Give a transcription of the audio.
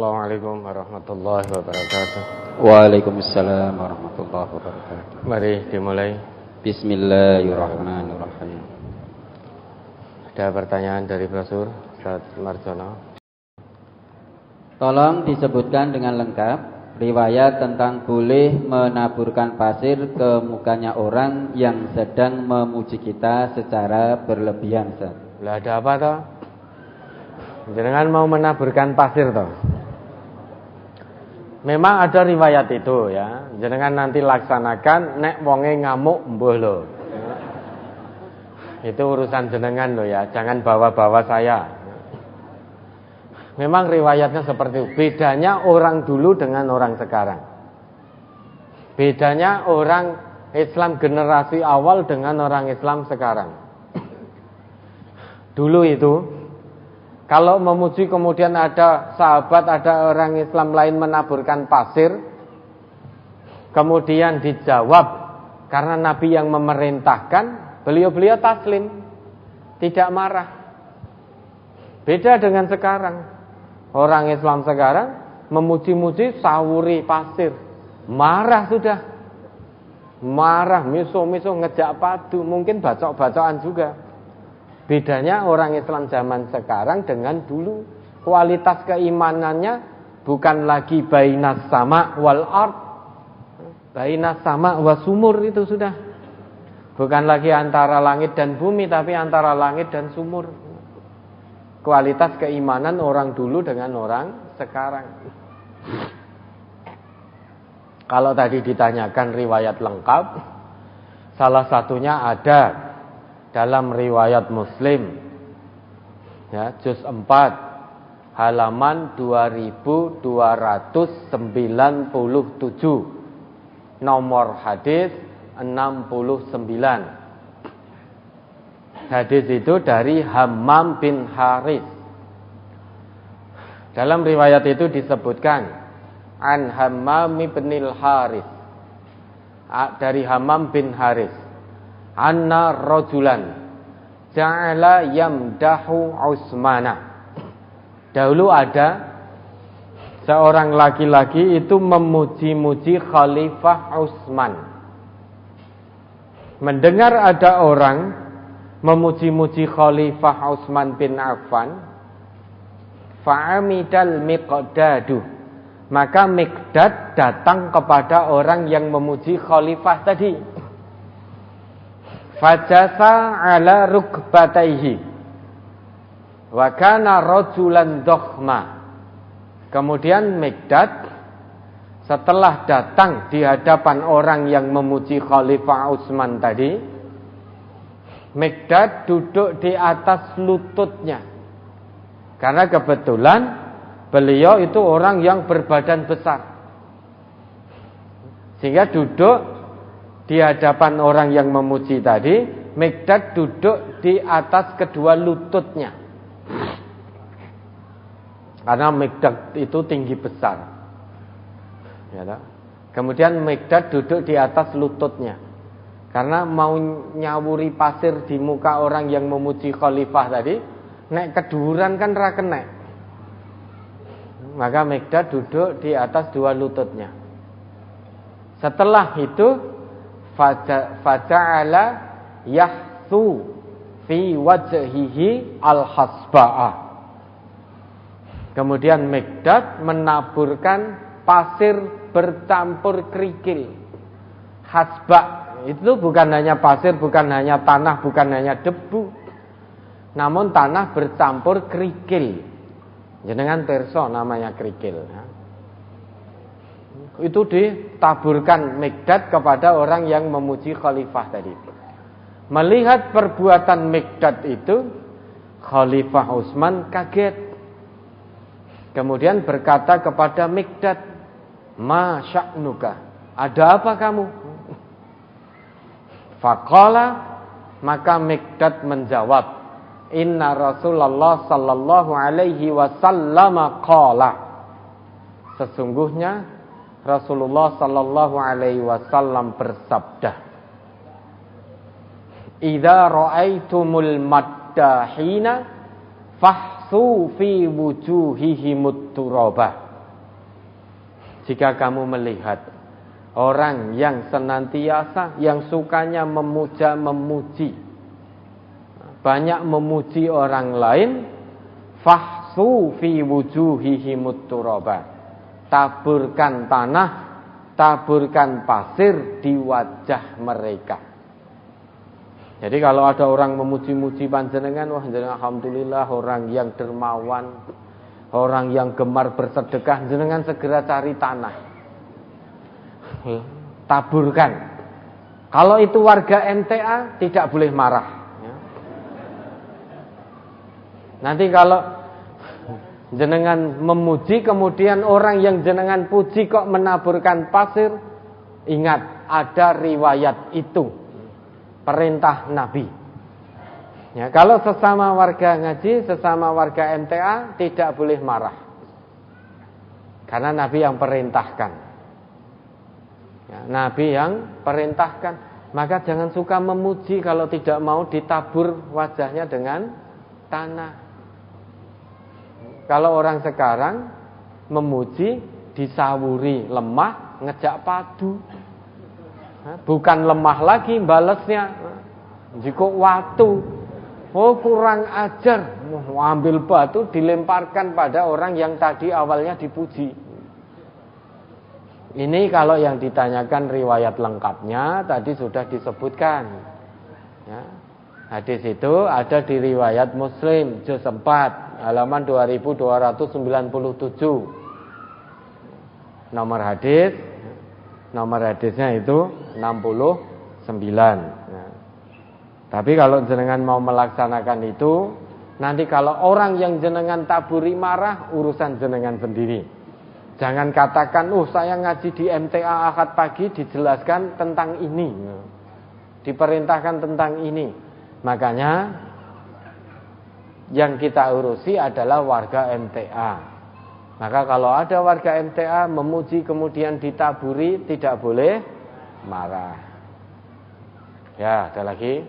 Assalamualaikum warahmatullahi wabarakatuh. Waalaikumsalam warahmatullahi wabarakatuh. Mari dimulai. Bismillahirrahmanirrahim. Ada pertanyaan dari Profesor Ustaz Marjono. Tolong disebutkan dengan lengkap riwayat tentang boleh menaburkan pasir ke mukanya orang yang sedang memuji kita secara berlebihan, Ustaz. Lah ada apa toh? Jangan mau menaburkan pasir toh. Memang ada riwayat itu ya. Jangan nanti laksanakan nek wonge ngamuk mbuh lho. Itu urusan jenengan loh ya. Jangan bawa-bawa saya. Memang riwayatnya seperti itu. Bedanya orang dulu dengan orang sekarang. Bedanya orang Islam generasi awal dengan orang Islam sekarang. Dulu itu kalau memuji kemudian ada sahabat, ada orang Islam lain menaburkan pasir, kemudian dijawab karena Nabi yang memerintahkan, beliau taslim, tidak marah. Beda dengan sekarang. Orang Islam sekarang memuji-muji sawuri pasir, marah sudah. Marah, miso-miso, ngejak padu, mungkin bacok-bacokan juga. Bedanya orang Islam zaman sekarang dengan dulu, kualitas keimanannya bukan lagi bainas sama wal ard, bainas sama wa sumur, itu sudah. Bukan lagi antara langit dan bumi, tapi antara langit dan sumur. Kualitas keimanan orang dulu dengan orang sekarang. Kalau tadi ditanyakan riwayat lengkap, salah satunya ada dalam riwayat Muslim ya, juz 4 halaman 2297, nomor hadis 69. Hadis itu dari Hammam bin Haris. Dalam riwayat itu disebutkan an Hammam bin Haris, dari Hammam bin Haris, anna rajulan ja'ala yamdahu Utsmana. Dahulu ada seorang laki-laki itu memuji-muji Khalifah Utsman. Mendengar ada orang memuji-muji Khalifah Utsman bin Affan, fa'amidal Miqdadu, maka Miqdad datang kepada orang yang memuji Khalifah tadi. Fajasa ala rukbataihi wa kana rajulan dokhma. Kemudian Miqdad setelah datang di hadapan orang yang memuji Khalifah Utsman tadi, Miqdad duduk di atas lututnya. Karena kebetulan beliau itu orang yang berbadan besar, sehingga duduk di hadapan orang yang memuji tadi. Miqdad duduk di atas kedua lututnya, karena Miqdad itu tinggi besar ya. Kemudian Miqdad duduk di atas lututnya karena mau nyawuri pasir di muka orang yang memuji khalifah tadi, nek keduran kan ra kenek. Maka Miqdad duduk di atas dua lututnya. Setelah itu faja'ala yahsu fi wajhihi al-hasba'ah. Kemudian Miqdad menaburkan pasir bercampur kerikil. Hasba' itu bukan hanya pasir, bukan hanya tanah, bukan hanya debu, namun tanah bercampur kerikil. Jenengan perso namanya kerikil. Itu ditaburkan Miqdad kepada orang yang memuji khalifah tadi. Melihat perbuatan Miqdad itu, Khalifah Utsman kaget. Kemudian berkata kepada Miqdad, "Ma sya'nuka? Ada apa kamu?" Faqala, maka Miqdad menjawab, "Inna Rasulullah sallallahu alaihi wasallam qala." Sesungguhnya Rasulullah sallallahu alaihi wasallam bersabda, "Idza ra'aitumul maddahina fahsu fi wujuhihimut turabah." jika kamu melihat orang yang senantiasa, yang sukanya memuja-memuji, banyak memuji orang lain, fahsu fi wujuhihimut turaba, taburkan tanah, taburkan pasir di wajah mereka. Jadi kalau ada orang memuji-muji panjenengan, wah jenengan alhamdulillah orang yang dermawan, orang yang gemar bersedekah, jenengan segera cari tanah, taburkan. Kalau itu warga MTA tidak boleh marah. Nanti kalau jenengan memuji, kemudian orang yang jenengan puji kok menaburkan pasir, ingat ada riwayat itu, perintah Nabi. Ya, kalau sesama warga ngaji, sesama warga MTA tidak boleh marah, karena Nabi yang perintahkan. Ya, Nabi yang perintahkan, maka jangan suka memuji kalau tidak mau ditabur wajahnya dengan tanah. Kalau orang sekarang memuji disawuri lemah, ngejak padu. Bukan lemah lagi balesnya, jika watu. Oh kurang ajar, ambil batu dilemparkan pada orang yang tadi awalnya dipuji. Ini kalau yang ditanyakan riwayat lengkapnya tadi sudah disebutkan. Ya. Hadis itu ada di riwayat Muslim juz 4 halaman 2297. Nomor hadisnya itu 69. Nah, tapi kalau jenengan mau melaksanakan itu, nanti kalau orang yang jenengan taburi marah, urusan jenengan sendiri. Jangan katakan, saya ngaji di MTA Ahad pagi dijelaskan tentang ini, diperintahkan tentang ini. Makanya yang kita urusi adalah warga MTA. Maka kalau ada warga MTA memuji kemudian ditaburi, tidak boleh marah. Ya, ada lagi.